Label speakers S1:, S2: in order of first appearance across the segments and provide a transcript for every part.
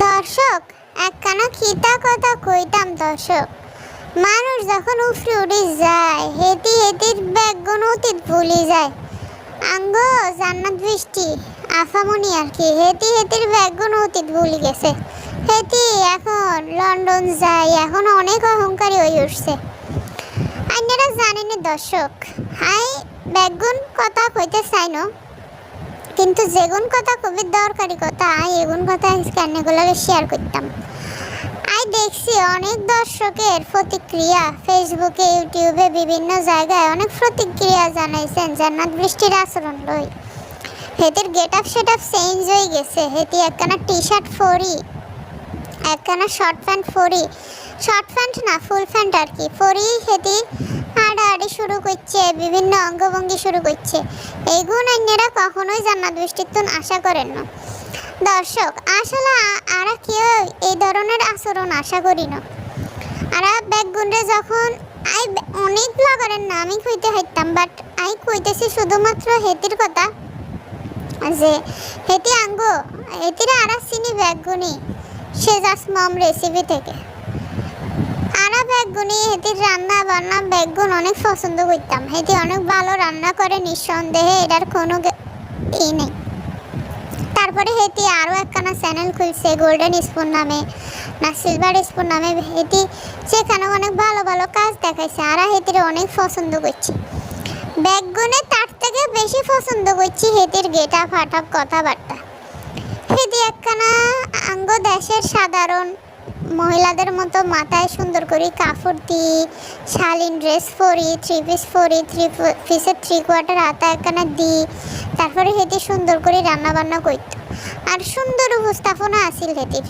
S1: দর্শক একখানা খিতা কথা কইতাম দর্শক, মানুষ যখন উফরে উঠে যায় হেতি হেতির ব্যাগুন অতীত ভুলি যায়। আঙ্গ জান্নাত বৃষ্টি আফামনি আর কি হেতি হেতির ব্যাগুন অতীত ভুলি গেছে। হেতি এখন লন্ডন যায়, এখন অনেক অহংকারী হয়ে উঠছে। আপনারা জানেন দর্শক, হাই ব্যাগুন কথা কইতে চাই না, কিন্তু যেগুন কথা খুবই দরকারি কথা এগুন কথা স্ক্যানেগুলোকে শেয়ার করতাম। দেখছি অনেক দর্শকের প্রতিক্রিয়া ফেসবুকে ইউটিউবে বিভিন্ন জায়গায় অনেক প্রতিক্রিয়া জানাইছেন জান্নাত বৃষ্টির আচরণ লই। হেতির get up set up change হয়ে গেছে। হেতি একখানা টি শার্ট ফরি, একখানা শর্ট প্যান্ট ফরি, শর্ট প্যান্ট না ফুল প্যান্ট আর কি ফরি হেতি হাঁটাহাঁটি শুরু করছে, বিভিন্ন অঙ্গভঙ্গি শুরু করছে। এইগুণ অন্যরা কখনোই জান্নাত বৃষ্টির তুন আশা করেন না দর্শক। আসলে আরা কেউ এই ধরনের আচরণ আশা করি না। আরা ব্যাগগুন্ডে যখন অনেক ব্লগারের নাম আমি কইতে হাইতাম, বাট আই কইতেছি শুধুমাত্র হেতির কথা, যে হেতি আঙ্গ হেতিরা আরা চিনি ব্যাগগুনি সেজাস মম রেসিপি থেকে। আরা ব্যাগগুনি হেতির রান্না বান্না ব্যাগগুন অনেক পছন্দ করতাম। হেতি অনেক ভালো রান্না করে নিঃসন্দেহে, এটার কোনো ই নেই। তারপরে হেতি আরও একখানা চ্যানেল খুলছে গোল্ডেন স্পুন নামে না সিলভার স্পুন নামে। হেতি সেখানে অনেক ভালো ভালো কাজ দেখাইছে। আর হেতির অনেক পছন্দ করছি। ব্যাগগুনে তার থেকে বেশি পছন্দ করছি হেতির গেট আপ হাট আপ কথাবার্তা। হেতি একখানা আঙ্গ দেশের সাধারণ মহিলাদের মতো মাথায় সুন্দর করে কাপড় দিই, শালীন ড্রেস পরি, থ্রি পিস পরি, থ্রি পিসের থ্রি কোয়ার্টার হাতা একখানা দিই। তারপরে হেতি সুন্দর করে রান্না বান্না করত, আর সুন্দর উপস্থাপনা আসিল হেতির।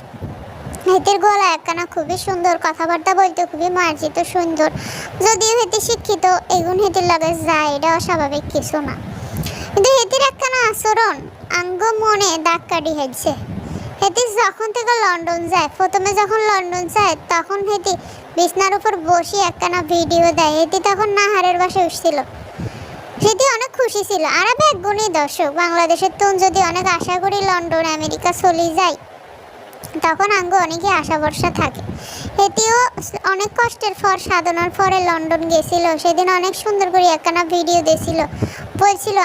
S1: হেতির গলা একখানা খুবই সুন্দর, কথাবার্তা বলতে খুবই মার্জিত সুন্দর। যদিও হেতি শিক্ষিত, এগুন হেতির লাগে যায়, এটা অস্বাভাবিক কিছু না। কিন্তু হেতির একখানা আচরণ আঙ্গ মনে দাগ কাটি হেছে। হেতি যখন থেকে লন্ডন যায়, প্রথমে যখন লন্ডন যায় তখন হেতি বিছনার উপর বসে একখানা ভিডিও দেয়। হেতি তখন নাহারের বাসায় উঠছিল, হেতি অনেক খুশি ছিল। আর ব্যাগগুনি দর্শক বাংলাদেশের তুন যদি অনেক আশা করি লন্ডন আমেরিকা চলে যায়, তখন আঙ্গ অনেকই আশা ভরসা থাকে। হেতিও অনেক কষ্টের পর সাধনার পরে লন্ডন গেছিল। সেদিন অনেক সুন্দর করে একখানা ভিডিও দিয়েছিল, বলছিল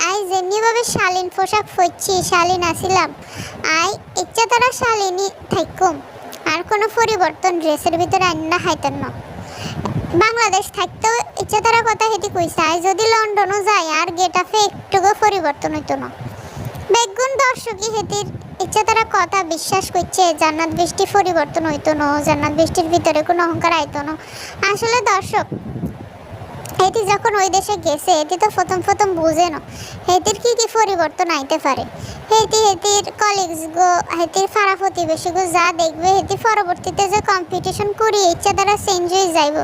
S1: আই যেমনিভাবে শালীন পোশাক পরছি শালীন আসিলাম, ইচ্ছা তারা শালীনই থাকুম, আর কোনো পরিবর্তন ড্রেসের ভিতরে আন্না হাইতেন না। বাংলাদেশ থাকতেও ইচ্ছা তারা কথা হেতি কইছে, যদি লন্ডনও যায় আর গেট আপে একটুকু পরিবর্তন হইতো না। বেগুন দর্শকই হেতির ইচ্ছা তারা কথা বিশ্বাস করছে জান্নাত বৃষ্টি পরিবর্তন হইতো না, জান্নাত বৃষ্টির ভিতরে কোনো অহংকার আইতো না। আসলে দর্শক হেতি যখন ওই দেশে গেছে, হেতি তো প্রথম বুঝে না হেতির কি পরিবর্তন আইতে পারে। হেতির কলিগস গো, হেতির পাড়া প্রতিবেশী গো যা দেখবে, হেতি পরবর্তীতে যে কম্পিটিশন করি ইচ্ছা দ্বারা চেঞ্জ হয়ে যাইব,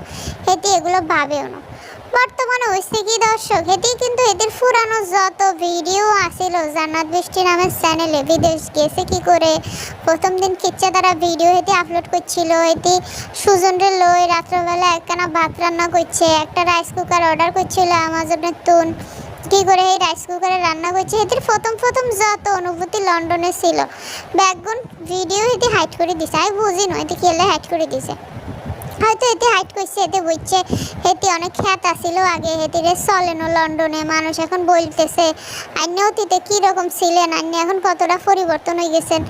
S1: হেতি এগুলো ভাবেও না। বর্তমানে হয়েছে কি দর্শক, হেতি কিন্তু হেতির পুরানো যত ভিডিও আসিল জান্নাত বৃষ্টি নামের চ্যানেলে, বিদেশ গেছে কি করে, প্রথম দিন কিচ্ছা তারা ভিডিও হেতি আপলোড করছিল। হেতি সুজনরে লই রাত্রবেলা একখানা ভাত রান্না করছে, একটা রাইস কুকার অর্ডার করছিল আমাজনের তুন, কি করে এই রাইস কুকারে রান্না করছে। হেতির প্রথম যত অনুভূতি লন্ডনে ছিল, ব্যাকগুন ভিডিও হেতি হাইড করে দিছে। আমি বুঝি না হেতি খেলে হাইড করে দিছে, হয়তো এতে হাইট করছে, এতে বুঝছে হেতি অনেক খ্যাত আসিল আগে, হেতিরে চলেন লন্ডনে। মানুষ এখন বলতেছে আন্য অতীতে কীরকম ছিলেন, আন্য এখন কতটা পরিবর্তন হয়ে গেছেন,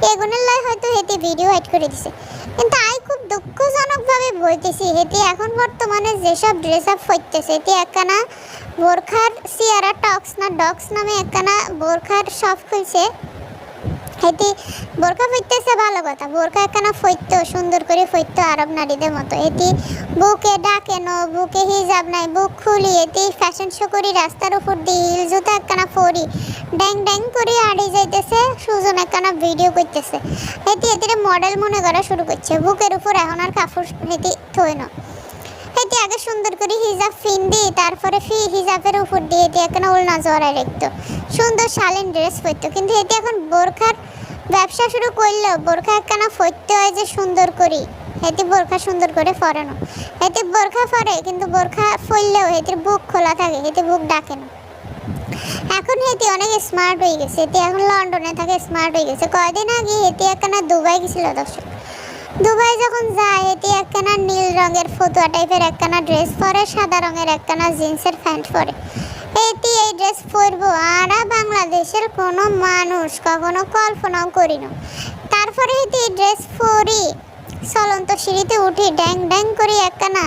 S1: এগুলোর লাই হয়তো হেতি ভিডিও হাইট করে দিছে। কিন্তু আমি খুব দুঃখজনকভাবে বলতেছি হেতি এখন বর্তমানে যেসব ড্রেস আপ করতেছে, হেতি একখানা বোরখার সিয়ারা টক্স না ডক্স নামে একখানা বোরখার শপ খুলছে। হেতি বোরখা ফইতেছে ভালো কথা, বোরখা একখানা ফইতো সুন্দর করে ফইতো আরব নারীদের মতো। হেতি বুকে ডাকে নো, বুকে হিজাব নাই, বুক খুলি হেতি ফ্যাশন শো করি রাস্তার উপর দিয়ে হিল জুতা একখানা পরি ড্যাং ড্যাং করে আড়ে যাইতেছে। সুজন একখানা ভিডিও করতেছে, হেতিরে মডেল মনে করা শুরু করছে। বুকের উপর এখন আর কাপড় হেতি থই না। হেতি আগে সুন্দর করে হিজাব ফিন্দি, তারপরে হিজাবের উপর দিয়ে হেতি একখানা ওলনা জড়ায় রাখতো, সুন্দর শালীন ড্রেস পরতো। কিন্তু হেতি এখন বোরখার ব্যবসা শুরু করলেও বোরখা একখানা ফরতে হয় যে সুন্দর করি, হেতি বোরখা সুন্দর করে পরে না। হেতি বোরখা পরে কিন্তু বোরখা ফরলেও হেতির বুক খোলা থাকে, হেতি বুক ডাকে না। এখন হেতি অনেক স্মার্ট হয়ে গেছে, হেতি এখন লন্ডনে থাকে, স্মার্ট হয়ে গেছে। কয়দিন আগে হেতি একখানা দুবাই গেছিল দর্শক। দুবাই যখন যায় হেতি একখানা নীল রঙের ফতুয়া টাইপের একখানা ড্রেস পরে, সাদা রঙের একখানা জিন্সের প্যান্ট পরে। হেতি এই ড্রেস পরবো আর বাংলাদেশের কোনো মানুষ কখনো কল্পনাও করি না। তারপরে হেতি এই ড্রেস পরি চলন্ত সিঁড়িতে উঠি, ড্যাং ড্যাং করি একখানা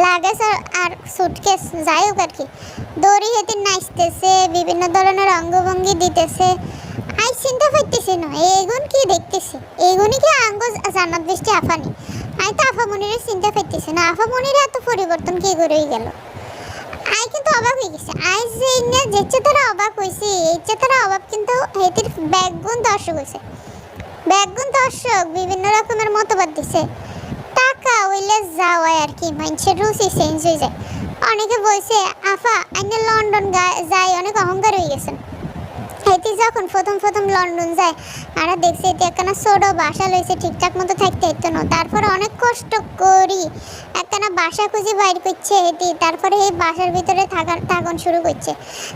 S1: লাগেজ আর সুটকেস যাই হোক আর কি দড়ি হেতি নাচতেছে, বিভিন্ন ধরনের অঙ্গভঙ্গি দিতেছে। আই চিন্তা করতেছি না এগুন কি দেখতেছি, এগুনই কি আঙ্গ জান্নাত বৃষ্টি আফানি। আই তো আফামনির চিন্তা করতেছি না, আফামনির এত পরিবর্তন কি করে গেল। আই কিন্তু অবাক হয়ে গেছে। আই যেচ্ছে তারা অবাক হয়েছি, এইচ্ছে তারা অবাক কিন্তু হেতির ব্যাগগুণ দর্শক হয়েছে। ব্যাগগুণ দর্শক বিভিন্ন রকমের মতবাদ দিছে। টাকা ওইলে যাওয়ায় আর কি মানুষের রুচি চেঞ্জ হয়ে যায়। অনেকে বলছে আফা আইনে লন্ডন যাই অনেক অহংকার হয়ে গেছেন। হেতি যখন প্রথম লন্ডন যায় আর দেখছি এটি একখানা ছোট বাসা লইছে, ঠিকঠাক মতো থাকতে হইতো না। তারপরে অনেক কষ্ট করি একখানা বাসা খুঁজে বাইর করছে হেতি। তারপরে এই বাসার ভিতরে থাকুন শুরু করছে।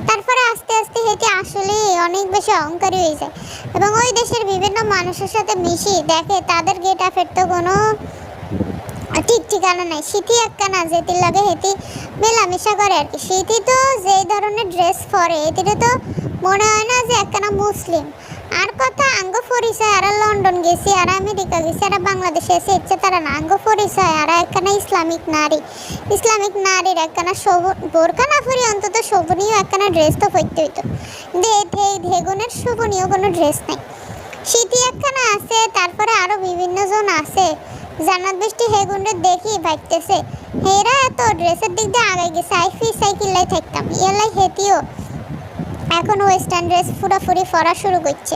S1: তারপরে আস্তে আস্তে হেতি আসলে অনেক বেশি অহংকারী হয়ে যায় এবং ওই দেশের বিভিন্ন মানুষের সাথে মিশি দেখে তাদের গেট আপের তো কোনো ঠিক ঠিকানা নাই। শীতি একখানা যেটির লাগে হেতি মেলামেশা করে আর কি। শীতি তো যে ধরনের ড্রেস পরে এটিতে তো মনে হয় না যে একখানা মুসলিম। আর কথা আঙ্গ পরিচয় আর লন্ডন গেছি আর আমেরিকা গেছি আর বাংলাদেশে এসে ইচ্ছে তারা না আঙ্গ পরিচয় আর একখানা ইসলামিক নারীর একখানা বোরকা না পরি অন্তত শোভনীয় একখানা ড্রেস তো পরতে হইতো। ধেগুনের শোভনীয় কোনো ড্রেস নেই। শীতি একখানা আছে, তারপরে আরো বিভিন্ন জন আছে। জান্নাত বৃষ্টি হেগুনরে দেখি ভাবতেছে হেরা এত ড্রেসের দিক দিয়ে আগে গেছে, আই ফি সাইকেলাই থাকতাম এলাই হেতিও এখন ওয়েস্টার্ন ড্রেস পুরোপুরি পরা শুরু করছে।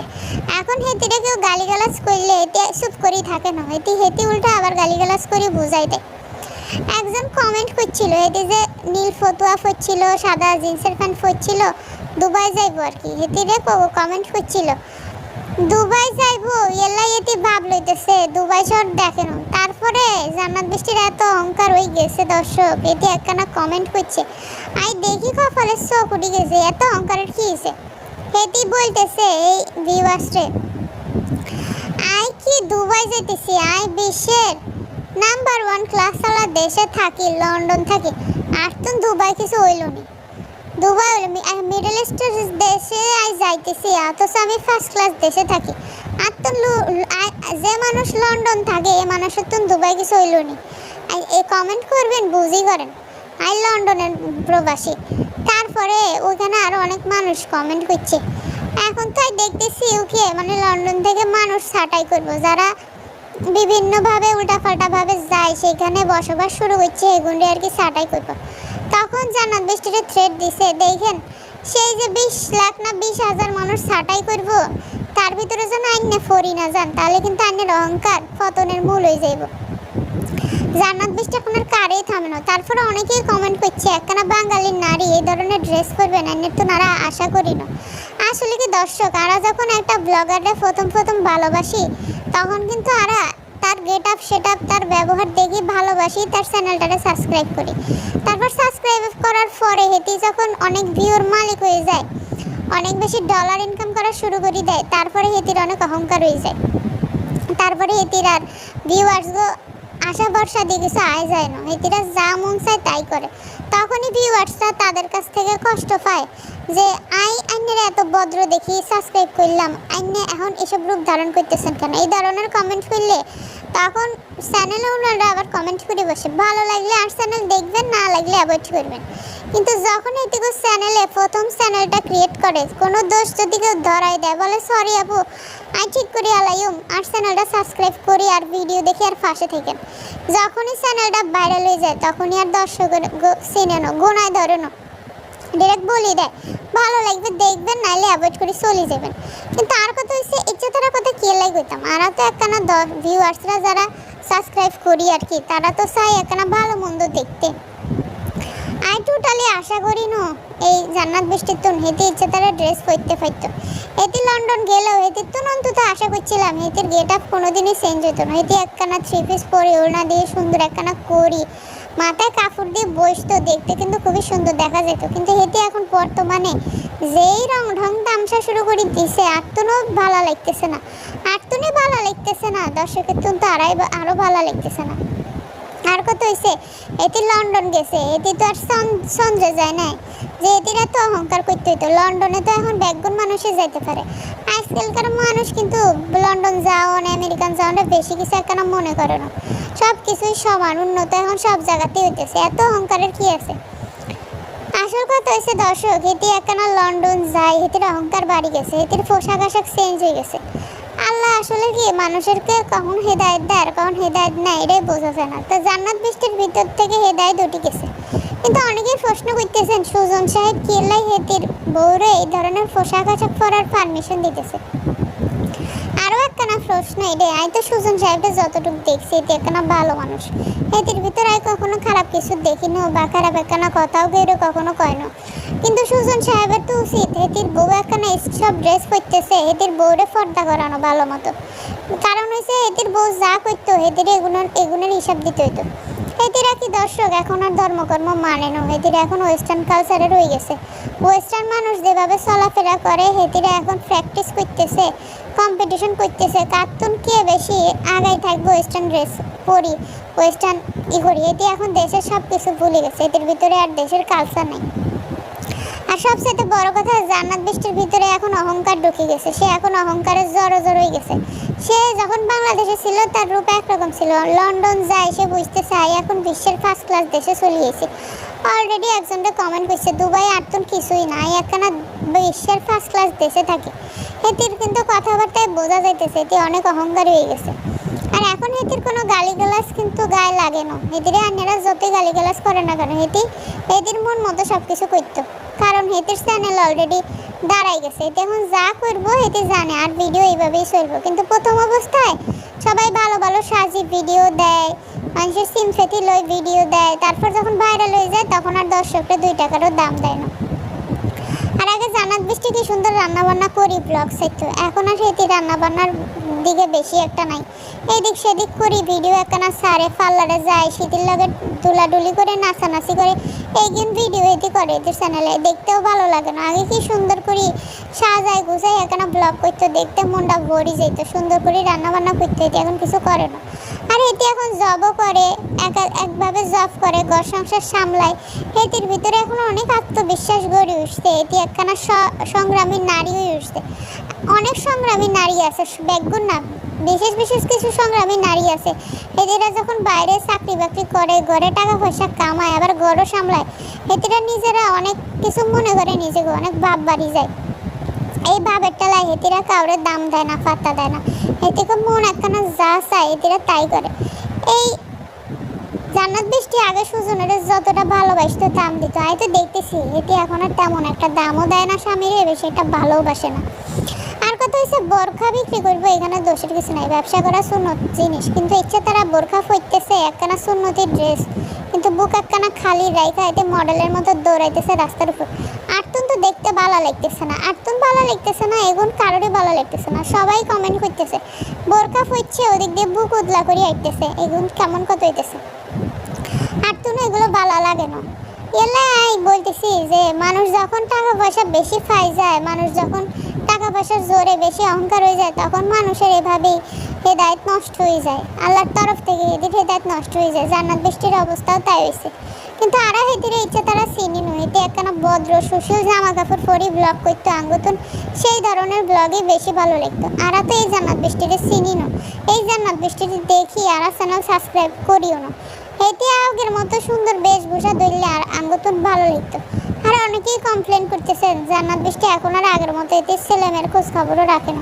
S1: এখন হেতিরে কেউ গালিগালাজ করলে এটি চুপ করেই থাকে না, হেতি উল্টা আবার গালিগালাজ করে বুঝাই দেয়। একজন কমেন্ট করছিল এটি যে নীল ফতুয়া পরছিল, সাদা জিন্সের প্যান্ট পরছিল, দুবাই যাইবো আর কি। হেতিরে কমেন্ট করছিল দুবাই যাইবো এলাই এটি ভাব লইতেছে, দুবাই শহর দেখেন। তারপরে জান্নাত বৃষ্টির এত অহংকার হয়ে গেছে দর্শক, এটি একখানা কমেন্ট করছে। আই দেখি কপালের চোখ উঠে গেছে, এত অহংকারের কি হয়েছে। এটি বলতেছে এই ভিউয়ার্সরে আই কি দুবাই যেতেছি, আই বিশ্বের নাম্বার 1 ক্লাস ওয়ালা দেশে থাকি, লন্ডন থাকি, আর তো দুবাই কিছু হইল নি। দুবাই মিডল ইস্টের দেশে আই যাইতেছি অথচ আমি ফার্স্ট ক্লাস দেশে থাকি। আর তো যে মানুষ লন্ডন থাকে এই মানুষের তো দুবাই কিছু হইল নি। এই কমেন্ট করবেন বুঝি করেন আই লন্ডনের প্রবাসী। তারপরে ওইখানে আরো অনেক মানুষ কমেন্ট করছে। এখন তো দেখতেছি ওকে মানে লন্ডন থেকে মানুষ ছাঁটাই করব, যারা বিভিন্নভাবে উল্টাপাল্টাভাবে যায় সেখানে বসবাস শুরু করছে এগুলি আর কি ছাঁটাই করব। তখন জান্নাত বৃষ্টিতে থ্রেড দিছে দেখেন সেই যে 20 লাখ না 20,000 মানুষ ছাঁটাই করব, তার ভিতরে যেন আইনে ফরি না যান, তাহলে কিন্তু আইনের অহংকার পতনের মূল হয়ে যাইব। জান্নাত বৃষ্টি এখন আর কারেই থামে না। তারপরে অনেকেই কমেন্ট করছে একখানা বাঙালির নারী এই ধরনের ড্রেস পরবেন আইনের তো নারা আশা করি না। আসলে কি দর্শক আরা যখন একটা ব্লগারে প্রথম ভালোবাসি তখন কিন্তু আরা তার গেট আপ সেট আপ তার ব্যবহার দেখি ভালোবাসি, তার চ্যানেলটারে সাবস্ক্রাইব করি। তারপর সাবস্ক্রাইব করার পরে হেতি যখন অনেক ভিউর মালিক হয়ে যায়, অনেক বেশি ডলার ইনকাম করা শুরু করে দেয়, তারপরে হেতির অনেক অহংকার হয়ে যায়। তারপরে হেতির আর ভিউয়ার্সগো আশা ভরসা দিয়ে কিছু আয় যায় না, হেতিরা যা মন চায় তাই করে। তখনই ভিউয়ার্সরা তাদের কাছ থেকে কষ্ট পায় যে আইনের এত ভদ্র দেখি সাবস্ক্রাইব করলাম, আইনে এখন এসব রূপ ধারণ করতেছেন কেন, এই ধরনের কমেন্ট করলে তখন চ্যানেলে ওনারা আবার কমেন্ট করে বসে। ভালো লাগলে আর চ্যানেল দেখবেন, না লাগলে অ্যাভয়েড করবেন। কিন্তু যখন এটিকে চ্যানেলে প্রথম চ্যানেলটা ক্রিয়েট করে কোনো দোষ যদি কেউ ধরাই দেয় বলে সরি আপু আই ঠিক করি আলাইম আর চ্যানেলটা সাবস্ক্রাইব করি আর ভিডিও দেখে আর পাশে থাকেন। যখনই চ্যানেলটা ভাইরাল হয়ে যায় তখনই আর দর্শকের চিনে না, গোনায় ধরে না, ডিরেক্ট বলি দেয় ভালো লাগবে দেখবেন নাইলে অ্যাভয়েড করে চলে যাবেন। কিন্তু আর কথা হচ্ছে ইচ্ছে তারা কথা কে লাইক হইতাম আর তো একখানা ভিউয়ার্সরা যারা সাবস্ক্রাইব করি আর কি তারা তো চাই একখানা ভালো মন্দ দেখতে। আই টোটালি আশা করি না এই জান্নাত বৃষ্টির তো হেতে ইচ্ছে তারা ড্রেস পরতে পারতো। হেতি লন্ডন গেলেও হেতির তো অন্তত আশা করছিলাম হেতির গেট আপ কোনোদিনই চেঞ্জ হতো না। হেতি একখানা 3 পিস পরে ওড়না দিয়ে সুন্দর একখানা করি মাথায় কাপড় দিয়ে বসতো, দেখতে কিন্তু খুবই সুন্দর দেখা যেত। কিন্তু হেতি এখন বর্তমানে যেই রং ঢং তামসা শুরু করে দিছে, আরতুনও ভালো লাগতেছে না, আরতুনি ভালো লাগতেছে না, দর্শকের কিন্তু আরো ভালো লাগতেছে না। আর কত হয়েছে, এটি লন্ডন গেছে, এটি তো আর সঞ্জে যায় নাই যে এটিরা তো অহংকার করতে হইতো। লন্ডনে তো এখন ব্যাকগুণ মানুষে যাইতে পারে। আজকালকার মানুষ কিন্তু লন্ডন যাওয়ান, আমেরিকান যাওয়ানটা বেশি কিছু একখানা মনে করে না, সব কিছুই সমান, উন্নত এখন সব জায়গাতেই হইতেছে, এত অহংকারের কি আছে। আসল কথা হয়েছে দর্শক, এটি একখানা লন্ডন যায়, এটির অহংকার বাড়ি গেছে, এটির পোশাক আশাক চেঞ্জ হয়ে গেছে। আল্লাহ আসলে কি মানুষেরকে কখন হেদায়েত দেয় আর কখন হেদায়েত নেয় এটাই বোঝা যায় না। তো জান্নাত বৃষ্টির ভিতর থেকে হেদায়েত উঠে গেছে। কিন্তু অনেকেই প্রশ্ন করতেছেন সুজন সাহেব কেলাই হেতির বউরে এই ধরনের পোশাক আশাক পরার পারমিশন দিতেছে। আরও একখানা প্রশ্ন এটাই, আমি তো সুজন সাহেবকে যতটুকু দেখছি এটি একখানা ভালো মানুষ, এটির ভিতরে আমি কখনো খারাপ কিছু দেখিনি বা খারাপ একখানা কথাও কেউ কখনো কয় না। কিন্তু সুজন সাহেবের তো উচিত হেতির বউ একখানা সব ড্রেস করতেছে, হেতির বউরে পর্দা করানো ভালো মতো। কারণ হয়েছে হেতির বউ যা করতো হেতির এগুনের হিসাব দিতে হইতো। হেতিরা কি দর্শক এখন আর ধর্মকর্ম মানে না, হেতিরা এখন ওয়েস্টার্ন কালচারে রয়ে গেছে। ওয়েস্টার্ন মানুষ যেভাবে চলাফেরা করে হেতিরা এখন প্র্যাকটিস করতেছে, কম্পিটিশন করতেছে, কার্টুন কে বেশি আগাই থাকবে ওয়েস্টার্ন ড্রেস পরি, ওয়েস্টার্ন করি। এটি এখন দেশের সব কিছু ভুলে গেছে, এটির ভিতরে আর দেশের কালচার নেই। আর সবচেয়ে বড় কথা, জান্নাত বৃষ্টির ভিতরে এখন অহংকার ঢুকে গেছে, সে এখন অহংকারের জড়ো হয়ে গেছে। সে যখন বাংলাদেশে ছিল তার রূপ একরকম ছিল, লন্ডন যায় সে বুঝতে চায় এখন বিশ্বের ফার্স্ট ক্লাস দেশে চলে গেছে। অলরেডি একজনকে কমেন্ট করছে দুবাই আরতুন কিছুই না, একখানা বিশ্বের ফার্স্ট ক্লাস দেশে থাকে। এটির কিন্তু কথাবার্তায় বোঝা যাইতেছে এটি অনেক অহংকার হয়ে গেছে। আর এখন হেতির কোনো গালিগালাজ কিন্তু গায়ে লাগে না, হেতিরে আন্যরা যতই গালিগালাজ করে না কেন হেতির মন মতো সব কিছু করতো, কারণ হেতির চ্যানেল অলরেডি দাঁড়াই গেছে। এতে এখন যা করবো হেতি জানে, আর ভিডিও এইভাবেই চলবো। কিন্তু প্রথম অবস্থায় সবাই ভালো ভালো সাজি ভিডিও দেয়, মানুষের সিমফেটি লয় ভিডিও দেয়, তারপর যখন ভাইরাল হয়ে যায় তখন আর দর্শকরা 2 টাকারও দাম দেয় না। আর আগে জান্নাত বৃষ্টি কি সুন্দর রান্নাবান্না করি ব্লগ চাইতো, এখন আর সেটি রান্নাবান্নার দিকে বেশি একটা নাই, এদিক সেদিক করি ভিডিও একখানা সারে পার্লারে যায়, শীতের লগে দুলাডুলি করে নাচানাচি করে, এইগুন ভিডিও এটি করে এদের চ্যানেলে, দেখতেও ভালো লাগে না। আগে কি সুন্দর করি সাজায় গুছাই একখানা ব্লগ করতো, দেখতে মনটা ভরি যেত, সুন্দর করে রান্নাবান্না করতে হইতো, এখন কিছু করে না। আর এটি এখন জবও করে, একভাবে জব করে, ঘর সংসার সামলায়, এটির ভিতরে এখন অনেক আত্মবিশ্বাস গড়ে উঠছে, এটি একখানা সংগ্রামী নারী হয়ে উঠছে। অনেক সংগ্রামী নারী আছে, ব্যাকগুণ না, বিশেষ কিছু সংগ্রামী নারী আছে, এদেরা যখন বাইরে চাকরি বাকরি করে, ঘরে টাকা পয়সা কামায়, আবার ঘরও সামলায়, এদেরা নিজেরা অনেক কিছু মনে করে, নিজেকে অনেক ভাব বাড়ি যায়। এই ভাবের টালায় হেতিরা কাউরে দাম দেয় না, পাত্তা দেয় না, হেতিকে মন একখানা যা চায় এদেরা তাই করে। এই জান্নাত বৃষ্টি আগে সুজনের যতটা ভালোবাসতো দাম দিত, আমি তো দেখতেছি এটি এখন আর তেমন একটা দামও দেয় না স্বামীরে, বেশি একটা ভালোবাসে না। আর কথা হচ্ছে বোরখা বিক্রি করবো, এখানে দোষের কিছু নাই, ব্যবসা করা সুন্নত জিনিস, কিন্তু ইচ্ছে তারা বোরখা পরতেছে একখানা সুন্নতির ড্রেস, কিন্তু বুক একখানা খালি রাইখা এতে মডেলের মতো দৌড়াইতেছে রাস্তার উপর। আরতুন তো দেখতে ভালো লাগতেছে না, আরতুন ভালো লাগতেছে না, এগুন কারোরই ভালো লাগতেছে না, সবাই কমেন্ট করতেছে বোরখা পরছে ওদিক দিয়ে বুক উদলা করে আইতেছে, এগুন কেমন কত হইতেছে। আরতুন এগুলো ভালো লাগে না। এলাই বলতেছি যে মানুষ যখন টাকা পয়সা বেশি পাই যায়, মানুষ যখন টাকা পয়সার জোরে বেশি অহংকার হয়ে যায়, তখন মানুষের এভাবেই হেদায়েত নষ্ট হয়ে যায়, আল্লাহর তরফ থেকে এদের হেদায়েত নষ্ট হয়ে যায়। জান্নাত বৃষ্টির অবস্থাও তাই হয়েছে। কিন্তু আরা হেতির ইচ্ছে তারা চিনি নয়, এতে একখানা ভদ্র সুশীল জামা কাপড় পরি ব্লগ করতো আঙ্গুতুন, সেই ধরনের ব্লগই বেশি ভালো লাগতো। আরা তো এই জান্নাত বৃষ্টিরে চিনি না, এই জান্নাত বৃষ্টিটি দেখি আরা চ্যানেল সাবস্ক্রাইব করিও না। এতে আগের মতো সুন্দর বেশভূষা ধরলে আর আঙ্গুতুন ভালো লাগতো। আর অনেকেই কমপ্লেন করতেছেন জান্নাত বৃষ্টি এখন আর আগের মতো এতে ছেলেমেয়ের খোঁজ খবরও রাখে না।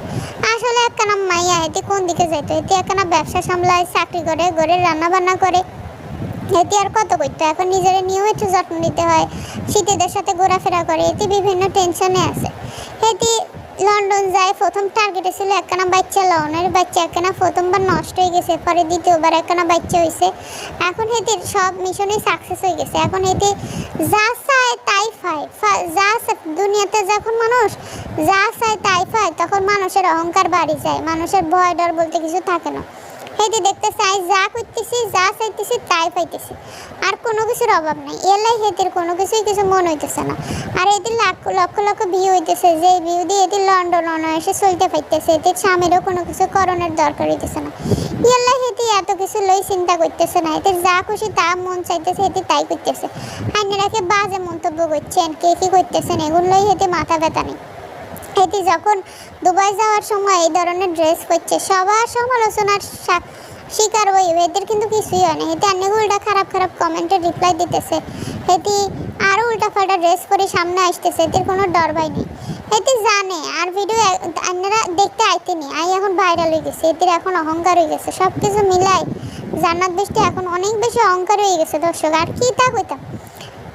S1: আসলে একখানা মাইয়া এতে কোন দিকে যাইতো, এতে একখানা ব্যবসা সামলায়, চাকরি করে, ঘরে রান্না বান্না করে, এতে আর কত করতো। এখন নিজের নিয়েও একটু যত্ন নিতে হয়, শীতেদের সাথে ঘোরাফেরা করে, এতে বিভিন্ন টেনশনে আছে। এতে লন্ডন যায়, প্রথম টার্গেটে ছিল একখানা বাচ্চা, লওনের বাচ্চা একখানা প্রথমবার নষ্ট হয়ে গেছে, পরে দ্বিতীয়বার একখানা বাচ্চা হয়েছে। এখন এতে সব মিশনই সাকসেস হয়ে গেছে। এখন এতে যা চায় তাই পায়, যা দুনিয়াতে যখন মানুষ যা চায় তাই পায়, তখন মানুষের অহংকার বাড়ি যায়, মানুষের ভয় ডর বলতে কিছু থাকে না। হেতি দেখতেছে আই যা করতেছি যা চাইতেছি তাই পাইতেছি, আর কোনো কিছুর অভাব নাই। এলাই হেতির কোনো কিছুই কিছু মন হইতেছে না। আর এটি লক্ষ লক্ষ ভিউ হইতেছে, যে ভিউ দিয়ে এটি লন্ডন অনায়াসে চলতে পাইতেছে, এটির স্বামীরও কোনো কিছু করণের দরকার হইতেছে না। এলাই হেতি এত কিছু লই চিন্তা করতেছে না, এটির যা খুশি তা মন চাইতেছে এটি তাই করতেছে। আইনেরাকে বাজে মন্তব্য করছেন, কে কি করতেছেন এগুলোই হেতি মাথা ব্যথা নেই। এটি যখন দুবাই যাওয়ার সময় এই ধরনের ড্রেস করছে সবার সমালোচনার শিকার হইবে, এদের কিন্তু কিছুই হয় না। এতে অনেক উল্টা খারাপ কমেন্টে রিপ্লাই দিতেছে, এটি আরও উল্টাপাল্টা ড্রেস করে সামনে আসতেছে, এদের কোনো ডর ভয় নেই। এটি জানে আর ভিডিও আপনারা দেখতে আইতেনি, আই এখন ভাইরাল হয়ে গেছে, এদের এখন অহংকার হয়ে গেছে। সব কিছু মিলাই জান্নাত বৃষ্টি এখন অনেক বেশি অহংকার হয়ে গেছে দর্শক। আর কি তা কইতাম,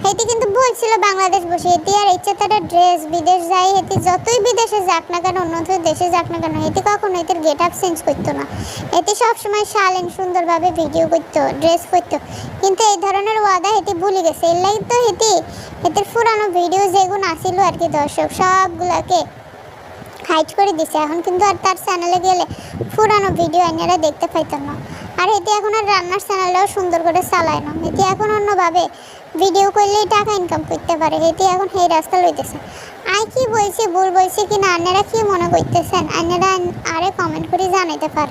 S1: হেতি কিন্তু বলছিল বাংলাদেশ বসে, হেতি আর ইচ্ছে তারা ড্রেস বিদেশ যায়, হেতি যতই বিদেশে যাক না কেন, অন্য দেশে যাক না কেন, হেতি কখনো এদের গেট আপ চেঞ্জ করতো না। এটি সবসময় শালীন সুন্দরভাবে ভিডিও করতো, ড্রেস করতো। কিন্তু এই ধরনের ওয়াদা হেতি ভুলে গেছে। এর লাগে তো হেতির পুরানো ভিডিও যেগুলো আসিল আর কি দর্শক, সবগুলাকে হাইড করে দিছে। এখন কিন্তু আর তার চ্যানেলে গেলে পুরানো ভিডিও আপনারা দেখতে পাইতেন না। আর এটি এখন আর রান্নার চ্যানেলটাও সুন্দর করে চালায় না, এটি এখন অন্যভাবে ভিডিও করলেই টাকা ইনকাম করতে পারে। এটি এখন সেই রাস্তা লইতেছে। আই কি বলছি ভুল বলছি কিনা আপনারা কি মনে করতেছেন, আপনারা আরে কমেন্ট করে জানাইতে পারেন।